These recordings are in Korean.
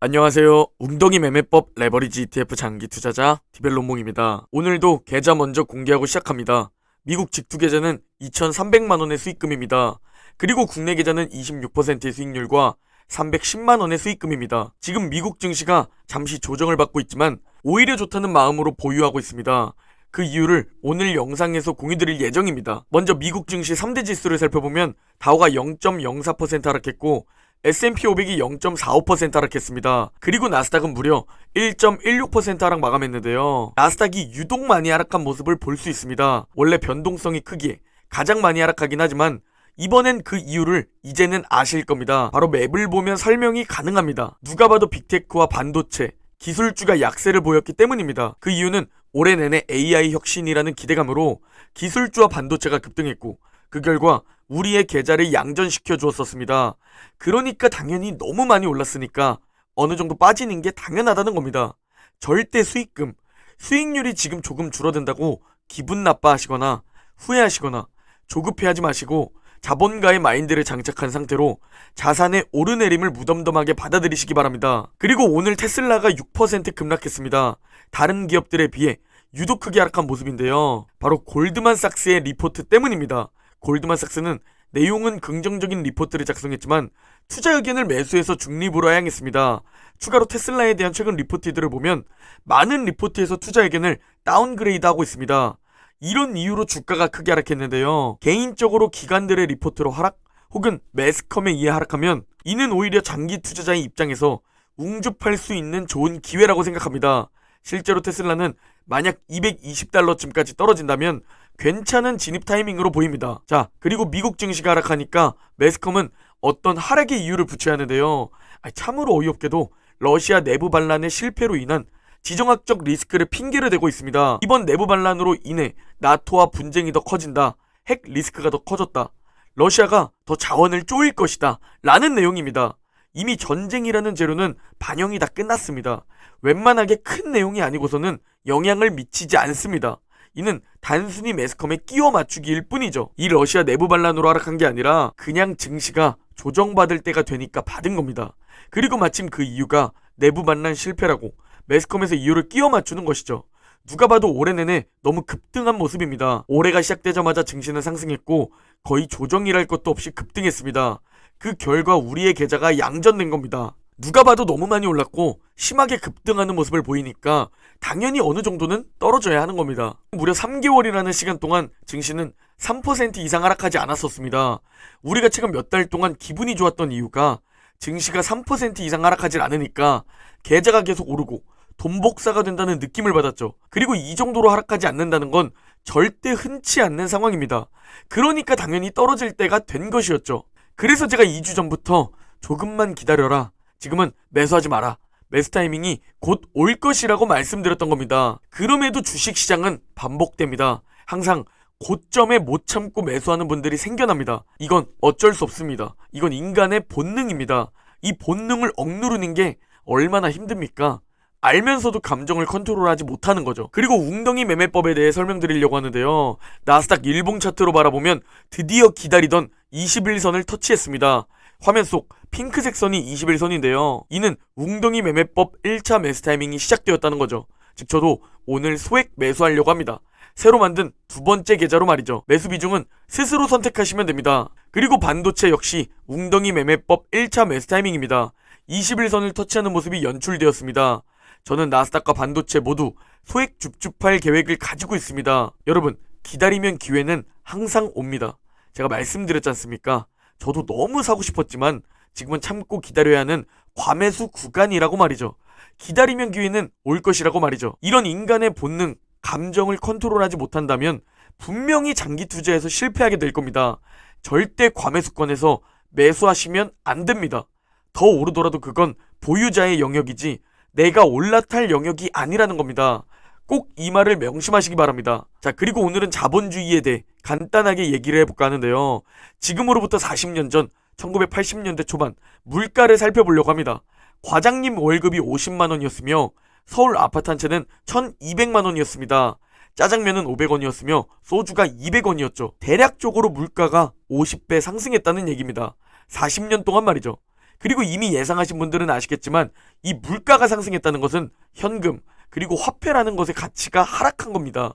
안녕하세요. 웅덩이 매매법 레버리지 ETF 장기 투자자 디벨론몽입니다. 오늘도 계좌 먼저 공개하고 시작합니다. 미국 직투 계좌는 2,300만원의 수익금입니다. 그리고 국내 계좌는 26%의 수익률과 310만원의 수익금입니다. 지금 미국 증시가 잠시 조정을 받고 있지만 오히려 좋다는 마음으로 보유하고 있습니다. 그 이유를 오늘 영상에서 공유드릴 예정입니다. 먼저 미국 증시 3대 지수를 살펴보면 다우가 0.04% 하락했고 S&P 500이 0.45% 하락했습니다. 그리고 나스닥은 무려 1.16% 하락 마감했는데요. 나스닥이 유독 많이 하락한 모습을 볼 수 있습니다. 원래 변동성이 크기에 가장 많이 하락하긴 하지만 이번엔 그 이유를 이제는 아실 겁니다. 바로 맵을 보면 설명이 가능합니다. 누가 봐도 빅테크와 반도체, 기술주가 약세를 보였기 때문입니다. 그 이유는 올해 내내 AI 혁신이라는 기대감으로 기술주와 반도체가 급등했고 그 결과 우리의 계좌를 양전시켜 주었었습니다. 그러니까 당연히 너무 많이 올랐으니까 어느 정도 빠지는 게 당연하다는 겁니다. 절대 수익금, 수익률이 지금 조금 줄어든다고 기분 나빠하시거나 후회하시거나 조급해하지 마시고 자본가의 마인드를 장착한 상태로 자산의 오르내림을 무덤덤하게 받아들이시기 바랍니다. 그리고 오늘 테슬라가 6% 급락했습니다. 다른 기업들에 비해 유독 크게 하락한 모습인데요. 바로 골드만삭스의 리포트 때문입니다. 골드만삭스는 내용은 긍정적인 리포트를 작성했지만 투자 의견을 매수해서 중립으로 하향했습니다. 추가로 테슬라에 대한 최근 리포트들을 보면 많은 리포트에서 투자 의견을 다운그레이드하고 있습니다. 이런 이유로 주가가 크게 하락했는데요. 개인적으로 기관들의 리포트로 하락 혹은 매스컴에 의해 하락하면 이는 오히려 장기 투자자의 입장에서 웅줍할 수 있는 좋은 기회라고 생각합니다. 실제로 테슬라는 만약 220달러쯤까지 떨어진다면 괜찮은 진입 타이밍으로 보입니다. 자, 그리고 미국 증시가 하락하니까 매스컴은 어떤 하락의 이유를 붙여야 하는데요. 참으로 어이없게도 러시아 내부 반란의 실패로 인한 지정학적 리스크를 핑계를 대고 있습니다. 이번 내부 반란으로 인해 나토와 분쟁이 더 커진다. 핵 리스크가 더 커졌다. 러시아가 더 자원을 쪼일 것이다. 라는 내용입니다. 이미 전쟁이라는 재료는 반영이 다 끝났습니다. 웬만하게 큰 내용이 아니고서는 영향을 미치지 않습니다. 이는 단순히 매스컴에 끼워 맞추기일 뿐이죠. 이 러시아 내부 반란으로 하락한 게 아니라 그냥 증시가 조정받을 때가 되니까 받은 겁니다. 그리고 마침 그 이유가 내부 반란 실패라고 매스컴에서 이유를 끼워 맞추는 것이죠. 누가 봐도 올해 내내 너무 급등한 모습입니다. 올해가 시작되자마자 증시는 상승했고 거의 조정이랄 것도 없이 급등했습니다. 그 결과 우리의 계좌가 양전된 겁니다. 누가 봐도 너무 많이 올랐고 심하게 급등하는 모습을 보이니까 당연히 어느 정도는 떨어져야 하는 겁니다. 무려 3개월이라는 시간 동안 증시는 3% 이상 하락하지 않았었습니다. 우리가 최근 몇 달 동안 기분이 좋았던 이유가 증시가 3% 이상 하락하지 않으니까 계좌가 계속 오르고 돈 복사가 된다는 느낌을 받았죠. 그리고 이 정도로 하락하지 않는다는 건 절대 흔치 않는 상황입니다. 그러니까 당연히 떨어질 때가 된 것이었죠. 그래서 제가 2주 전부터 조금만 기다려라. 지금은 매수하지 마라. 매수 타이밍이 곧 올 것이라고 말씀드렸던 겁니다. 그럼에도 주식시장은 반복됩니다. 항상 고점에 못 참고 매수하는 분들이 생겨납니다. 이건 어쩔 수 없습니다. 이건 인간의 본능입니다. 이 본능을 억누르는 게 얼마나 힘듭니까? 알면서도 감정을 컨트롤하지 못하는 거죠. 그리고 웅덩이 매매법에 대해 설명드리려고 하는데요. 나스닥 일봉 차트로 바라보면 드디어 기다리던 21선을 터치했습니다. 화면 속 핑크색 선이 21선인데요. 이는 웅덩이 매매법 1차 매수 타이밍이 시작되었다는 거죠. 즉 저도 오늘 소액 매수하려고 합니다. 새로 만든 두 번째 계좌로 말이죠. 매수 비중은 스스로 선택하시면 됩니다. 그리고 반도체 역시 웅덩이 매매법 1차 매수 타이밍입니다. 21선을 터치하는 모습이 연출되었습니다. 저는 나스닥과 반도체 모두 소액 줍줍할 계획을 가지고 있습니다. 여러분, 기다리면 기회는 항상 옵니다. 제가 말씀드렸지 않습니까? 저도 너무 사고 싶었지만 지금은 참고 기다려야 하는 과매수 구간이라고 말이죠. 기다리면 기회는 올 것이라고 말이죠. 이런 인간의 본능, 감정을 컨트롤하지 못한다면 분명히 장기 투자에서 실패하게 될 겁니다. 절대 과매수권에서 매수하시면 안 됩니다. 더 오르더라도 그건 보유자의 영역이지 내가 올라탈 영역이 아니라는 겁니다. 꼭 이 말을 명심하시기 바랍니다. 자, 그리고 오늘은 자본주의에 대해 간단하게 얘기를 해볼까 하는데요. 지금으로부터 40년 전 1980년대 초반 물가를 살펴보려고 합니다. 과장님 월급이 50만원이었으며 서울 아파트 한 채는 1200만원이었습니다. 짜장면은 500원이었으며 소주가 200원이었죠. 대략적으로 물가가 50배 상승했다는 얘기입니다. 40년 동안 말이죠. 그리고 이미 예상하신 분들은 아시겠지만 이 물가가 상승했다는 것은 현금 그리고 화폐라는 것의 가치가 하락한 겁니다.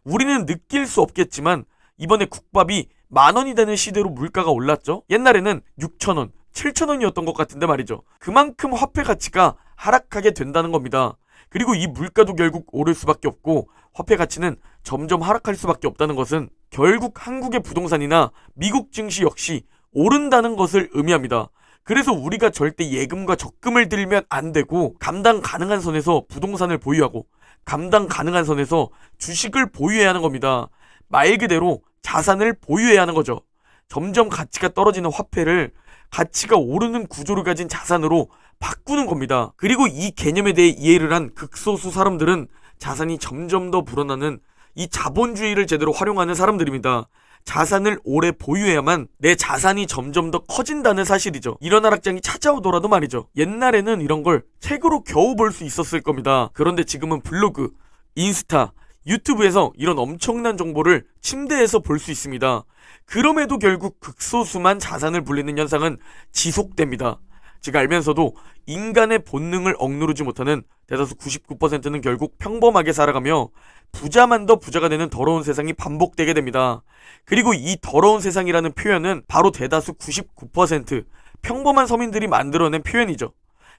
우리는 느낄 수 없겠지만 이번에 국밥이 10,000원이 되는 시대로 물가가 올랐죠. 옛날에는 6,000원, 7,000원이었던 것 같은데 말이죠. 그만큼 화폐 가치가 하락하게 된다는 겁니다. 그리고 이 물가도 결국 오를 수밖에 없고 화폐 가치는 점점 하락할 수밖에 없다는 것은 결국 한국의 부동산이나 미국 증시 역시 오른다는 것을 의미합니다. 그래서 우리가 절대 예금과 적금을 들면 안 되고 감당 가능한 선에서 부동산을 보유하고 감당 가능한 선에서 주식을 보유해야 하는 겁니다. 말 그대로 자산을 보유해야 하는 거죠. 점점 가치가 떨어지는 화폐를 가치가 오르는 구조를 가진 자산으로 바꾸는 겁니다. 그리고 이 개념에 대해 이해를 한 극소수 사람들은 자산이 점점 더 불어나는 이 자본주의를 제대로 활용하는 사람들입니다. 자산을 오래 보유해야만 내 자산이 점점 더 커진다는 사실이죠. 이런 하락장이 찾아오더라도 말이죠. 옛날에는 이런 걸 책으로 겨우 볼 수 있었을 겁니다. 그런데 지금은 블로그, 인스타, 유튜브에서 이런 엄청난 정보를 침대에서 볼 수 있습니다. 그럼에도 결국 극소수만 자산을 불리는 현상은 지속됩니다. 제가 알면서도 인간의 본능을 억누르지 못하는 대다수 99%는 결국 평범하게 살아가며 부자만 더 부자가 되는 더러운 세상이 반복되게 됩니다. 그리고 이 더러운 세상이라는 표현은 바로 대다수 99% 평범한 서민들이 만들어낸 표현이죠.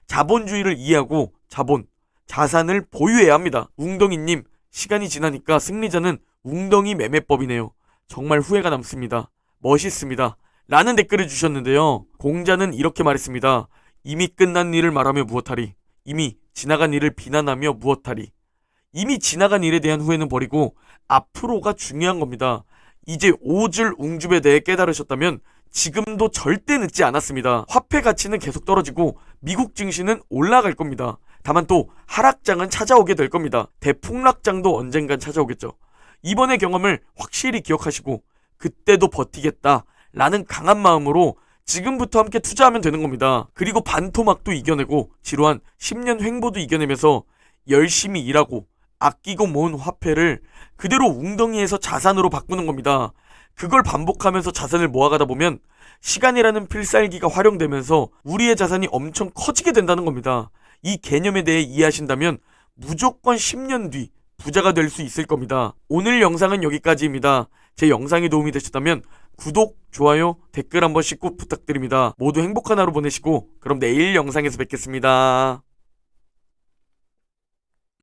자본주의를 이해하고 자산을 보유해야 합니다. 웅덩이님, 시간이 지나니까 승리자는 웅덩이 매매법이네요. 정말 후회가 남습니다. 멋있습니다. 라는 댓글을 주셨는데요. 공자는 이렇게 말했습니다. 이미 끝난 일을 말하며 무엇하리. 이미 지나간 일을 비난하며 무엇하리. 이미 지나간 일에 대한 후회는 버리고 앞으로가 중요한 겁니다. 이제 5줄 웅줍에 대해 깨달으셨다면 지금도 절대 늦지 않았습니다. 화폐 가치는 계속 떨어지고 미국 증시는 올라갈 겁니다. 다만 또 하락장은 찾아오게 될 겁니다. 대폭락장도 언젠간 찾아오겠죠. 이번의 경험을 확실히 기억하시고 그때도 버티겠다 라는 강한 마음으로 지금부터 함께 투자하면 되는 겁니다. 그리고 반토막도 이겨내고 지루한 10년 횡보도 이겨내면서 열심히 일하고 아끼고 모은 화폐를 그대로 웅덩이에서 자산으로 바꾸는 겁니다. 그걸 반복하면서 자산을 모아가다 보면 시간이라는 필살기가 활용되면서 우리의 자산이 엄청 커지게 된다는 겁니다. 이 개념에 대해 이해하신다면 무조건 10년 뒤 부자가 될 수 있을 겁니다. 오늘 영상은 여기까지입니다. 제 영상이 도움이 되셨다면 구독, 좋아요, 댓글 한 번씩 꼭 부탁드립니다. 모두 행복한 하루 보내시고 그럼 내일 영상에서 뵙겠습니다.